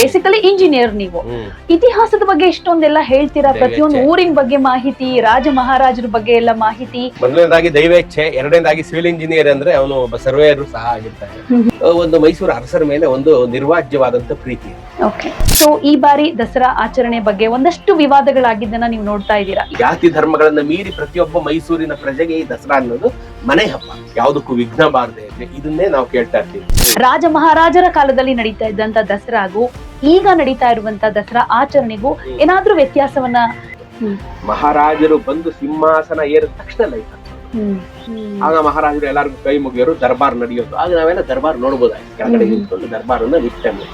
Basically engineer ನೀವು. ಇತಿಹಾಸದ ಬಗ್ಗೆ ಇಷ್ಟೊಂದೆಲ್ಲ ಹೇಳ್ತೀರಾ, ಪ್ರತಿಯೊಂದು ಊರಿನ ಬಗ್ಗೆ ಮಾಹಿತಿ, ರಾಜ ಮಹಾರಾಜರ ಬಗ್ಗೆ ಎಲ್ಲ ಮಾಹಿತಿ. ಮೊದಲನೇದಾಗಿ ದೈವೇಚ್ಛೆ, ಎರಡನೇದಾಗಿ ಸಿವಿಲ್ ಇಂಜಿನಿಯರ್ ಅಂದ್ರೆ ಅವನು ಒಬ್ಬ ಸರ್ವೇಯರ್ ಸಹ ಆಗಿರ್ತಾನೆ. ಒಂದು ಮೈಸೂರು ಅರಸರ ಮೇಲೆ ಒಂದು ನಿರ್ವಾಜ್ಯವಾದಂತ ಪ್ರೀತಿ. ಸೊ ಈ ಬಾರಿ ದಸರಾ ಆಚರಣೆ ಬಗ್ಗೆ ಒಂದಷ್ಟು ವಿವಾದಗಳಾಗಿದ್ದನ್ನ ನೀವು ನೋಡ್ತಾ ಇದ್ದೀರಾ. ಜಾತಿ ಧರ್ಮಗಳನ್ನ ಮೀರಿ ಪ್ರತಿಯೊಬ್ಬ ಮೈಸೂರಿನ ಪ್ರಜೆಗೆ ಈ ದಸರಾ ಅನ್ನೋದು ಮನೆ ಹಬ್ಬ, ಯಾವುದಕ್ಕೂ ವಿಘ್ನ ಬಾರದೆ ಇದನ್ನೇ ನಾವು ಕೇಳ್ತಾ ಇರ್ತೀವಿ. ರಾಜ ಮಹಾರಾಜರ ಕಾಲದಲ್ಲಿ ನಡೀತಾ ಇದ್ದಂತ ದಸರಾಗೂ ಈಗ ನಡೀತಾ ಇರುವಂತ ದಸರಾ ಆಚರಣೆಗೂ ಏನಾದ್ರೂ ವ್ಯತ್ಯಾಸವನ್ನ? ಮಹಾರಾಜರು ಬಂದು ಸಿಂಹಾಸನ ಏರಿದ ತಕ್ಷಣ ಲೈಟ್ ಆಗ ಮಹಾರಾಜರು ಎಲ್ಲರಿಗೂ ಕೈ ಮುಗಿಯೋರು, ದರ್ಬಾರ್ ನಡೆಯೋದು. ಆಗ ನಾವೆಲ್ಲ ದರ್ಬಾರ್ ನೋಡ್ಬೋದಾಯ್ತು, ಕೆಳಗಡೆ ನಿಂತ್ಕೊಂಡು ದರ್ಬಾರನ್ನ ವೀಕ್ಷಣೆ.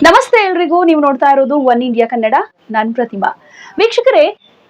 ನಮಸ್ತೆ ಎಲ್ರಿಗೂ, ನೀವು ನೋಡ್ತಾ ಇರೋದು ಒನ್ ಇಂಡಿಯಾ ಕನ್ನಡ. ನಾನ್ ಪ್ರತಿಮಾ. ವೀಕ್ಷಕರೇ,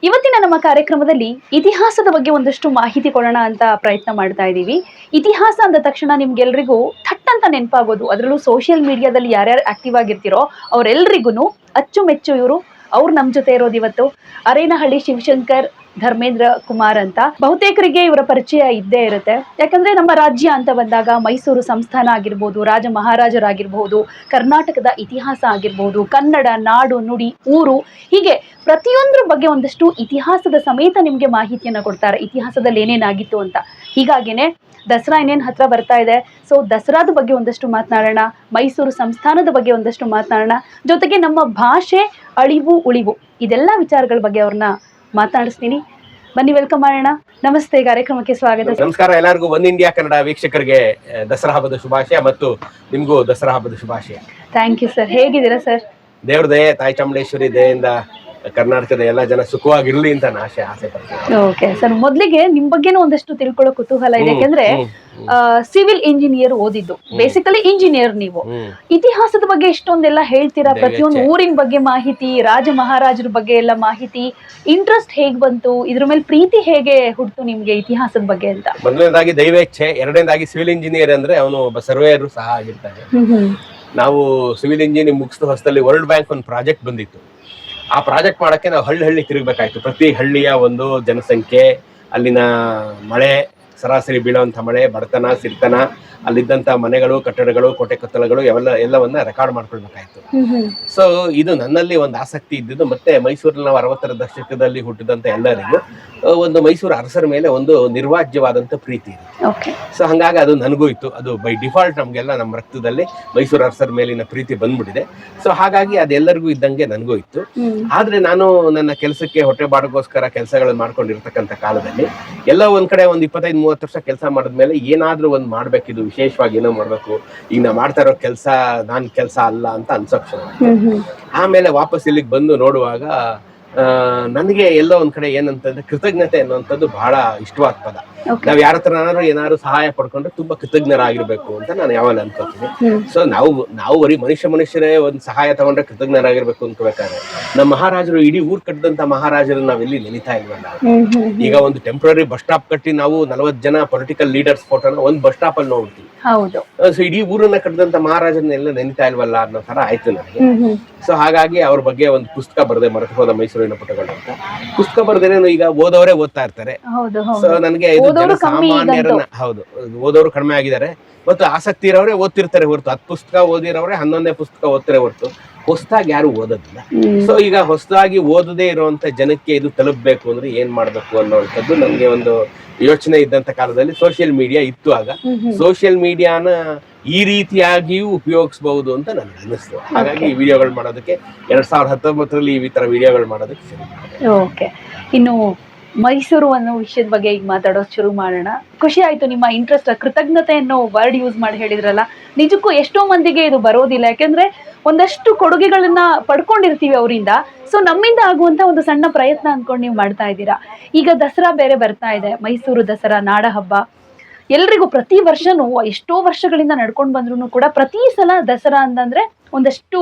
ಇವತ್ತಿನ ನಮ್ಮ ಕಾರ್ಯಕ್ರಮದಲ್ಲಿ ಇತಿಹಾಸದ ಬಗ್ಗೆ ಒಂದಷ್ಟು ಮಾಹಿತಿ ಕೊಡೋಣ ಅಂತ ಪ್ರಯತ್ನ ಮಾಡ್ತಾ ಇದ್ದೀವಿ. ಇತಿಹಾಸ ಅಂದ ತಕ್ಷಣ ನಿಮ್ಗೆಲ್ರಿಗೂ ಥಟ್ ಅಂತ ನೆನಪಾಗೋದು, ಅದರಲ್ಲೂ ಸೋಷಿಯಲ್ ಮೀಡಿಯಾದಲ್ಲಿ ಯಾರ್ಯಾರು ಆಕ್ಟಿವ್ ಆಗಿರ್ತಿರೋ ಅವರೆಲ್ರಿಗೂ ಅಚ್ಚುಮೆಚ್ಚು ಇವರು. ಅವ್ರು ನಮ್ ಜೊತೆ ಇರೋದು ಇವತ್ತು ಅರೇನಹಳ್ಳಿ ಶಿವಶಂಕರ್ ಧರ್ಮೇಂದ್ರ ಕುಮಾರ್ ಅಂತ. ಬಹುತೇಕರಿಗೆ ಇವರ ಪರಿಚಯ ಇದ್ದೇ ಇರುತ್ತೆ, ಯಾಕಂದ್ರೆ ನಮ್ಮ ರಾಜ್ಯ ಅಂತ ಬಂದಾಗ ಮೈಸೂರು ಸಂಸ್ಥಾನ ಆಗಿರ್ಬೋದು, ರಾಜ ಮಹಾರಾಜರಾಗಿರ್ಬಹುದು, ಕರ್ನಾಟಕದ ಇತಿಹಾಸ ಆಗಿರ್ಬೋದು, ಕನ್ನಡ ನಾಡು ನುಡಿ ಊರು, ಹೀಗೆ ಪ್ರತಿಯೊಂದ್ರ ಬಗ್ಗೆ ಒಂದಷ್ಟು ಇತಿಹಾಸದ ಸಮೇತ ನಿಮ್ಗೆ ಮಾಹಿತಿಯನ್ನ ಕೊಡ್ತಾರೆ, ಇತಿಹಾಸದಲ್ಲಿ ಏನೇನಾಗಿತ್ತು ಅಂತ. ಹೀಗಾಗಿನೇ ದಸರಾ ಇನ್ನೇನು ಹತ್ರ ಬರ್ತಾ ಇದೆ. ಸೊ ದಸರಾದ ಬಗ್ಗೆ ಒಂದಷ್ಟು ಮಾತನಾಡೋಣ, ಮೈಸೂರು ಸಂಸ್ಥಾನದ ಬಗ್ಗೆ ಒಂದಷ್ಟು ಮಾತನಾಡೋಣ, ಜೊತೆಗೆ ನಮ್ಮ ಭಾಷೆ ಅಳಿವು ಉಳಿವು ಇದೆಲ್ಲ ವಿಚಾರಗಳ ಬಗ್ಗೆ ಅವ್ರನ್ನ ಮಾತನಾಡಿಸ್ತೀನಿ. ಬನ್ನಿ, ವೆಲ್ಕಮ್ ಮಾಡೋಣ. ನಮಸ್ತೆ, ಕಾರ್ಯಕ್ರಮಕ್ಕೆ ಸ್ವಾಗತ. ನಮಸ್ಕಾರ ಎಲ್ಲರಿಗೂ. ಒನ್ ಇಂಡಿಯಾ ಕನ್ನಡ ವೀಕ್ಷಕರಿಗೆ ದಸರಾ ಹಬ್ಬದ ಶುಭಾಶಯ ಮತ್ತು ನಿಮ್ಗೂ ದಸರಾ ಹಬ್ಬದ ಶುಭಾಶಯ. Thank you sir. ಹೇಗಿದ್ದೀರಾ ಸರ್? ದೇವ್ರ ದಯೆ, ತಾಯಿ ಚಾಮುಂಡೇಶ್ವರಿ ದಯೆಯಿಂದ ಕರ್ನಾಟಕದ ಎಲ್ಲ ಜನ ಸುಖವಾಗಿರ್ಲಿ ಅಂತ ಆಸೆ ಪಡ್ತೀನಿ. ಓಕೆ ಸರ್, ಮೊದ್ಲಿಗೆ ನಿಮ್ ಬಗ್ಗೆನೂ ಒಂದಷ್ಟು ತಿಳ್ಕೊಳ್ಳೋ ಕುತೂಹಲ ಇದೆ. ಯಾಕಂದ್ರೆ ಸಿವಿಲ್ ಇಂಜಿನಿಯರ್ ಓದಿದ್ದು, ಬೇಸಿಕಲಿ ಇಂಜಿನಿಯರ್ ನೀವು. ಇತಿಹಾಸದ ಬಗ್ಗೆ ಇಷ್ಟೊಂದೆಲ್ಲ ಹೇಳ್ತೀರಾ, ಪ್ರತಿಯೊಂದು ಊರಿನ ಬಗ್ಗೆ ಮಾಹಿತಿ, ರಾಜ ಮಹಾರಾಜರ ಬಗ್ಗೆ ಎಲ್ಲ ಮಾಹಿತಿ. ಇಂಟ್ರೆಸ್ಟ್ ಹೇಗ್ ಬಂತು, ಇದ್ರ ಮೇಲೆ ಪ್ರೀತಿ ಹೇಗೆ ಹುಡ್ತು ನಿಮ್ಗೆ ಇತಿಹಾಸದ ಬಗ್ಗೆ ಅಂತ? ಮೊದಲನೇದಾಗಿ ದೈವೇಚ್ಛೆ, ಎರಡನೇದಾಗಿ ಸಿವಿಲ್ ಇಂಜಿನಿಯರ್ ಅಂದ್ರೆ ಅವನು ಒಬ್ಬ ಸರ್ವೇಯರ್ ಸಹ ಆಗಿರ್ತಾನೆ. ನಾವು ಸಿವಿಲ್ ಇಂಜಿನಿಯರಿಂಗ್ ಮುಗಿಸಿದ ಹೊಸದಲ್ಲಿ ವರ್ಲ್ಡ್ ಬ್ಯಾಂಕ್ ಒಂದು ಪ್ರಾಜೆಕ್ಟ್ ಬಂದಿತ್ತು. ಆ ಪ್ರಾಜೆಕ್ಟ್ ಮಾಡಕ್ಕೆ ನಾವು ಹಳ್ಳಿ ತಿರುಗಬೇಕಾಯ್ತು. ಪ್ರತಿ ಹಳ್ಳಿಯ ಒಂದು ಜನಸಂಖ್ಯೆ, ಅಲ್ಲಿನ ಮಳೆ, ಸರಾಸರಿ ಬೀಳುವಂಥ ಮಳೆ, ಬಡತನ, ಸಿರಿತನ, ಅಲ್ಲಿದ್ದಂಥ ಮನೆಗಳು, ಕಟ್ಟಡಗಳು, ಕೋಟೆ ಕೊತ್ತಲಗಳು ಎಲ್ಲವನ್ನ ರೆಕಾರ್ಡ್ ಮಾಡ್ಕೊಳ್ಬೇಕಾಯ್ತು. ಸೊ ಇದು ನನ್ನಲ್ಲಿ ಒಂದು ಆಸಕ್ತಿ ಇದ್ದಿದ್ದು. ಮತ್ತೆ ಮೈಸೂರಲ್ಲಿ ನಾವು 60ರ ದಶಕದಲ್ಲಿ ಹುಟ್ಟಿದಂತ ಎಲ್ಲರಿಗೂ ಒಂದು ಮೈಸೂರು ಅರಸರ ಮೇಲೆ ಒಂದು ನಿರ್ವಾಜ್ಯವಾದಂತ ಪ್ರೀತಿ ಇದೆ. ಸೊ ಹಂಗಾಗಿ ಅದು ನನಗೂ ಇತ್ತು. ಅದು ಬೈ ಡಿಫಾಲ್ಟ್ ನಮ್ಗೆಲ್ಲ ನಮ್ಮ ರಕ್ತದಲ್ಲಿ ಮೈಸೂರು ಅರಸರ ಮೇಲಿನ ಪ್ರೀತಿ ಬಂದ್ಬಿಟ್ಟಿದೆ. ಸೊ ಹಾಗಾಗಿ ಅದೆಲ್ಲರಿಗೂ ಇದ್ದಂಗೆ ನನಗೂ ಇತ್ತು. ಆದ್ರೆ ನಾನು ನನ್ನ ಕೆಲಸಕ್ಕೆ ಹೊಟ್ಟೆಪಾಡಿಗೋಸ್ಕರ ಕೆಲಸಗಳನ್ನು ಮಾಡ್ಕೊಂಡಿರ್ತಕ್ಕಂಥ ಕಾಲದಲ್ಲಿ ಎಲ್ಲ ಒಂದ್ ಕಡೆ ಒಂದು 25-30 ವರ್ಷ ಕೆಲಸ ಮಾಡಿದ್ಮೇಲೆ ಏನಾದ್ರೂ ಒಂದು ಮಾಡ್ಬೇಕಿದು, ವಿಶೇಷವಾಗಿ ಏನೋ ಮಾಡ್ಬೇಕು, ಈಗ ನಾ ಮಾಡ್ತಾ ಇರೋ ಕೆಲಸ ನಾನ್ ಕೆಲಸ ಅಲ್ಲ ಅಂತ ಅನ್ಸೋಕ್ ಶುರು. ಆಮೇಲೆ ವಾಪಸ್ ಇಲ್ಲಿಗೆ ಬಂದು ನೋಡುವಾಗ ನನಗೆ ಎಲ್ಲೋ ಒಂದ್ ಕಡೆ ಏನಂತಂದ್ರೆ ಕೃತಜ್ಞತೆ ಅನ್ನುವಂಥದ್ದು ಬಹಳ ಇಷ್ಟವಾದ ಪದ. ನಾವ್ ಯಾರ ಹತ್ರ ಏನಾದ್ರು ಸಹಾಯ ಪಡ್ಕೊಂಡ್ರೆ ತುಂಬಾ ಕೃತಜ್ಞರಾಗಿರ್ಬೇಕು ಅಂತ ನಾನು ಯಾವಾಗ ಅನ್ಕೋತೀನಿ. ಸೊ ನಾವು ಬರೀ ಮನುಷ್ಯರೇ ಒಂದ್ ಸಹಾಯ ತಗೊಂಡ್ರೆ ಕೃತಜ್ಞರಾಗಿರ್ಬೇಕು ಅನ್ಕೋಬೇಕಾದ್ರೆ ನಮ್ಮ ಮಹಾರಾಜರು ಇಡೀ ಊರ್ ಕಟ್ಟಿದಂತ ಮಹಾರಾಜರನ್ನ ನಾವೆಲ್ಲಿ ನೆನಿತಾ ಇಲ್ವಲ್ಲ. ಈಗ ಒಂದು ಟೆಂಪ್ರರಿ ಬಸ್ ಸ್ಟಾಪ್ ಕಟ್ಟಿ ನಾವು 40 ಜನ ಪೊಲಿಟಿಕಲ್ ಲೀಡರ್ಸ್ ಫೋಟೋನ ಒಂದ್ ಬಸ್ ಸ್ಟಾಪ್ ಅಲ್ಲಿ ನೋಡ್ತೀವಿ. ಸೊ ಇಡೀ ಊರನ್ನ ಕಟ್ಟಿದಂತ ಮಹಾರಾಜರನ್ನೆಲ್ಲ ನೆನಿತಾ ಇಲ್ವಲ್ಲ ಅನ್ನೋ ತರ ಆಯ್ತು ನನಗೆ. ಸೊ ಹಾಗಾಗಿ ಅವ್ರ ಬಗ್ಗೆ ಒಂದು ಪುಸ್ತಕ ಬರೆದೆ, ಮರೆತು ಹೋದ ಮೈಸೂರಿನ ಪುಟಗಳು ಅಂತ. ಪುಸ್ತಕ ಬರೆದೇನು ಈಗ ಓದೋರೇ ಓದ್ತಾ ಇರ್ತಾರೆ. ಸೊ ನನಗೆ ಸಾಮಾನ್ಯರನ್ನ, ಹೌದು, ಓದೋರು ಕಡಿಮೆ ಆಗಿದ್ದಾರೆ ಮತ್ತು ಆಸಕ್ತಿ ಇರೋರೇ ಓದ್ತಿರ್ತಾರೆ ಹೊರತು 10 ಪುಸ್ತಕ ಓದಿರೋರೆ 11ನೇ ಪುಸ್ತಕ ಓದ್ತಾರೆ ಹೊರತು ಹೊಸದಾಗಿ ಯಾರು ಓದೋದಿಲ್ಲ. ಸೊ ಈಗ ಹೊಸದಾಗಿ ಓದದೇ ಇರುವಂತ ಜನಕ್ಕೆ ಇದು ತಲುಪಬೇಕು ಅಂದ್ರೆ ಏನ್ ಮಾಡ್ಬೇಕು ಅನ್ನೋವಂಥದ್ದು ನಮ್ಗೆ ಒಂದು ಯೋಚನೆ ಇದ್ದಂತ ಕಾಲದಲ್ಲಿ ಸೋಷಿಯಲ್ ಮೀಡಿಯಾ ಇತ್ತು. ಆಗ ಸೋಷಿಯಲ್ ಮೀಡಿಯಾನ ಈ ರೀತಿಯಾಗಿಯೂ ಉಪಯೋಗಿಸಬಹುದು ಅಂತ ನನಗೆ ಅನಿಸ್ತು. ಹಾಗಾಗಿ ಈ ವಿಡಿಯೋಗಳು ಮಾಡೋದಕ್ಕೆ 2019ರಲ್ಲಿ ಈ ತರ ವಿಡಿಯೋಗಳು ಮಾಡೋದಕ್ಕೆ ಶುರು ಮಾಡಿದೆ. ಓಕೆ, ಇನ್ನು ಮೈಸೂರು ಅನ್ನೋ ವಿಷಯದ ಬಗ್ಗೆ ಈಗ ಮಾತಾಡೋದು ಶುರು ಮಾಡೋಣ. ಖುಷಿ ಆಯ್ತು ನಿಮ್ಮ ಇಂಟ್ರೆಸ್ಟ್. ಕೃತಜ್ಞತೆ ಅನ್ನೋ ವರ್ಡ್ ಯೂಸ್ ಮಾಡಿ ಹೇಳಿದ್ರಲ್ಲ, ನಿಜಕ್ಕೂ ಎಷ್ಟೋ ಮಂದಿಗೆ ಇದು ಬರೋದಿಲ್ಲ. ಯಾಕಂದ್ರೆ ಒಂದಷ್ಟು ಕೊಡುಗೆಗಳನ್ನ ಪಡ್ಕೊಂಡಿರ್ತೀವಿ ಅವರಿಂದ. ಸೊ ನಮ್ಮಿಂದ ಆಗುವಂತ ಒಂದು ಸಣ್ಣ ಪ್ರಯತ್ನ ಅನ್ಕೊಂಡು ನೀವು ಮಾಡ್ತಾ ಇದ್ದೀರಾ. ಈಗ ದಸರಾ ಬೇರೆ ಬರ್ತಾ ಇದೆ, ಮೈಸೂರು ದಸರಾ ನಾಡ ಹಬ್ಬ. ಎಲ್ರಿಗೂ ಪ್ರತಿ ವರ್ಷನೂ ಎಷ್ಟೋ ವರ್ಷಗಳಿಂದ ನಡ್ಕೊಂಡು ಬಂದ್ರು ಕೂಡ ಪ್ರತಿ ಸಲ ದಸರಾ ಅಂತಂದ್ರೆ ಒಂದಷ್ಟು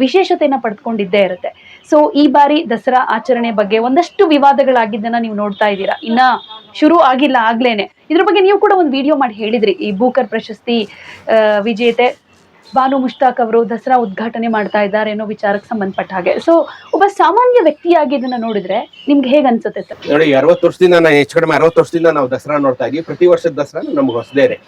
ವಿಶೇಷತೆಯನ್ನ ಪಡ್ಕೊಂಡಿದ್ದೇ ಇರುತ್ತೆ. ಸೊ ಈ ಬಾರಿ ದಸರಾ ಆಚರಣೆ ಬಗ್ಗೆ ಒಂದಷ್ಟು ವಿವಾದಗಳಾಗಿದ್ದನ್ನ ನೀವು ನೋಡ್ತಾ ಇದ್ದೀರಾ. ಇನ್ನ ಶುರು ಆಗಿಲ್ಲ ಆಗ್ಲೇನೆ. ಇದ್ರ ಬಗ್ಗೆ ನೀವು ಕೂಡ ಒಂದು ವಿಡಿಯೋ ಮಾಡಿ ಹೇಳಿದ್ರಿ. ಈ ಬೂಕರ್ ಪ್ರಶಸ್ತಿ ವಿಜೇತೆ ಬಾನು ಮುಷ್ತಾಕ್ ಅವರು ದಸರಾ ಉದ್ಘಾಟನೆ ಮಾಡ್ತಾ ಇದ್ದಾರೆ ಅನ್ನೋ ವಿಚಾರಕ್ಕೆ ಸಂಬಂಧಪಟ್ಟ ಹಾಗೆ. ಸೊ ಒಬ್ಬ ಸಾಮಾನ್ಯ ವ್ಯಕ್ತಿಯಾಗಿ ಇದನ್ನ ನೋಡಿದ್ರೆ ನಿಮ್ಗೆ ಹೇಗ್ ಅನ್ಸುತ್ತೆ ಸರ್? ನೋಡಿ, 60 ವರ್ಷದಿಂದ ನಾನು ಹೆಚ್ಚು ಕಡಿಮೆ 60 ವರ್ಷದಿಂದ ನಾವು ದಸರಾ ನೋಡ್ತಾ ಇದೀವಿ. ಪ್ರತಿ ವರ್ಷದ ದಸರಾ ನಮ್ಗೆ ಹೊಸದೇನೆ.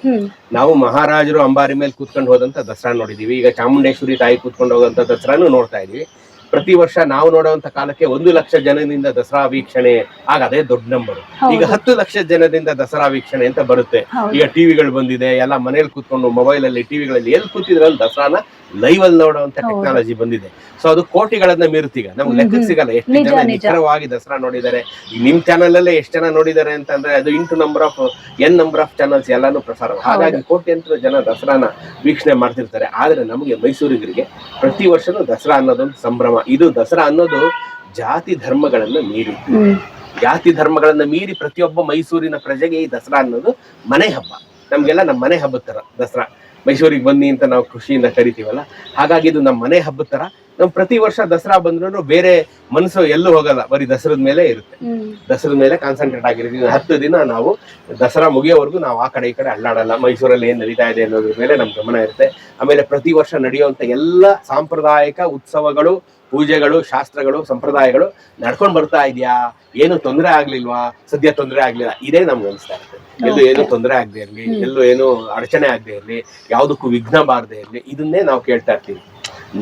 ನಾವು ಮಹಾರಾಜರು ಅಂಬಾರಿ ಮೇಲೆ ಕೂತ್ಕೊಂಡು ಹೋದಂತ ದಸರಾ ನೋಡಿದೀವಿ. ಈಗ ಚಾಮುಂಡೇಶ್ವರಿ ತಾಯಿ ಕೂತ್ಕೊಂಡು ಹೋದಂತ ದಸರಾನು ನೋಡ್ತಾ ಇದೀವಿ. ಪ್ರತಿ ವರ್ಷ ನಾವು ನೋಡುವಂತ ಕಾಲಕ್ಕೆ 1 ಲಕ್ಷ ಜನದಿಂದ ದಸರಾ ವೀಕ್ಷಣೆ ಆಗದೆ ದೊಡ್ಡ ನಂಬರ್. ಈಗ 10 ಲಕ್ಷ ಜನದಿಂದ ದಸರಾ ವೀಕ್ಷಣೆ ಅಂತ ಬರುತ್ತೆ. ಈಗ ಟಿವಿಗಳು ಬಂದಿದೆ, ಎಲ್ಲ ಮನೇಲಿ ಕೂತ್ಕೊಂಡು ಮೊಬೈಲ್ ಅಲ್ಲಿ ಟಿವಿಗಳಲ್ಲಿ ಎಲ್ಲಿ ಕೂತಿದ್ರಲ್ಲಿ ದಸರಾನ ಲೈವ್ ಅಲ್ಲಿ ನೋಡುವಂತ ಟೆಕ್ನಾಲಜಿ ಬಂದಿದೆ. ಸೊ ಅದು ಕೋಟಿಗಳನ್ನ ಮೀರುತ್ತೀಗ ನಮ್ಗೆ ಲೆಕ್ಕಕ್ಕೆ ಸಿಗಲ್ಲ ಎಷ್ಟು ಜನ ನಿಖರವಾಗಿ ದಸರಾ ನೋಡಿದ್ದಾರೆ. ನಿಮ್ ಚಾನಲ್ ಅಲ್ಲೇ ಎಷ್ಟು ಜನ ನೋಡಿದ್ದಾರೆ ಅಂತಂದ್ರೆ ಅದು ನಂಬರ್ ಆಫ್ ಚಾನಲ್ಸ್ ಎಲ್ಲಾನು ಪ್ರಸಾರ. ಹಾಗಾಗಿ ಕೋಟ್ಯಂತರ ಜನ ದಸರಾನ ವೀಕ್ಷಣೆ ಮಾಡ್ತಿರ್ತಾರೆ. ಆದ್ರೆ ನಮಗೆ ಮೈಸೂರಿಗರಿಗೆ ಪ್ರತಿ ವರ್ಷನೂ ದಸರಾ ಅನ್ನೋದೊಂದು ಸಂಭ್ರಮ. ಇದು ದಸರಾ ಅನ್ನೋದು ಜಾತಿ ಧರ್ಮಗಳನ್ನ ಮೀರಿ ಪ್ರತಿಯೊಬ್ಬ ಮೈಸೂರಿನ ಪ್ರಜೆಗೆ ಈ ದಸರಾ ಅನ್ನೋದು ಮನೆ ಹಬ್ಬ. ನಮ್ಗೆಲ್ಲ ನಮ್ಮ ಮನೆ ಹಬ್ಬದ ತರ ದಸರಾ. ಮೈಸೂರಿಗೆ ಬನ್ನಿ ಅಂತ ನಾವು ಖುಷಿಯಿಂದ ಕರಿತೀವಲ್ಲ, ಹಾಗಾಗಿ ಇದು ನಮ್ಮ ಮನೆ ಹಬ್ಬದ ತರ. ನಮ್ ಪ್ರತಿ ವರ್ಷ ದಸರಾ ಬಂದ್ರು ಬೇರೆ ಮನಸ್ಸು ಎಲ್ಲೂ ಹೋಗಲ್ಲ, ಬರೀ ದಸರದ ಮೇಲೆ ಇರುತ್ತೆ. ದಸರದ ಮೇಲೆ ಕಾನ್ಸಂಟ್ರೇಟ್ ಆಗಿರ್ತೀವಿ. 10 ದಿನ ನಾವು ದಸರಾ ಮುಗಿಯೋವರೆಗೂ ನಾವು ಆ ಕಡೆ ಈ ಕಡೆ ಅಲ್ಲಾಡಲ್ಲ. ಮೈಸೂರಲ್ಲಿ ಏನ್ ನಡೀತಾ ಇದೆ ಅನ್ನೋದ್ರ ಮೇಲೆ ನಮ್ ಗಮನ ಇರುತ್ತೆ. ಆಮೇಲೆ ಪ್ರತಿ ವರ್ಷ ನಡೆಯುವಂತ ಎಲ್ಲ ಸಾಂಪ್ರದಾಯಿಕ ಉತ್ಸವಗಳು, ಪೂಜೆಗಳು, ಶಾಸ್ತ್ರಗಳು, ಸಂಪ್ರದಾಯಗಳು ನಡ್ಕೊಂಡ್ ಬರ್ತಾ ಇದೆಯಾ, ಏನು ತೊಂದರೆ ಆಗ್ಲಿಲ್ವಾ? ಸದ್ಯ ತೊಂದರೆ ಆಗ್ಲಿಲ್ಲ, ಇದೇ ನಮ್ಗೆ ಅನಿಸ್ತಾ ಇರುತ್ತೆ. ಎಲ್ಲೂ ಏನು ತೊಂದರೆ ಆಗದೆ ಇರ್ಲಿ, ಎಲ್ಲೂ ಏನು ಅಡಚಣೆ ಆಗದೆ ಇರ್ಲಿ, ಯಾವ್ದಕ್ಕೂ ವಿಘ್ನ ಬಾರದೆ ಇರ್ಲಿ, ಇದನ್ನೇ ನಾವು ಕೇಳ್ತಾ ಇರ್ತೀವಿ.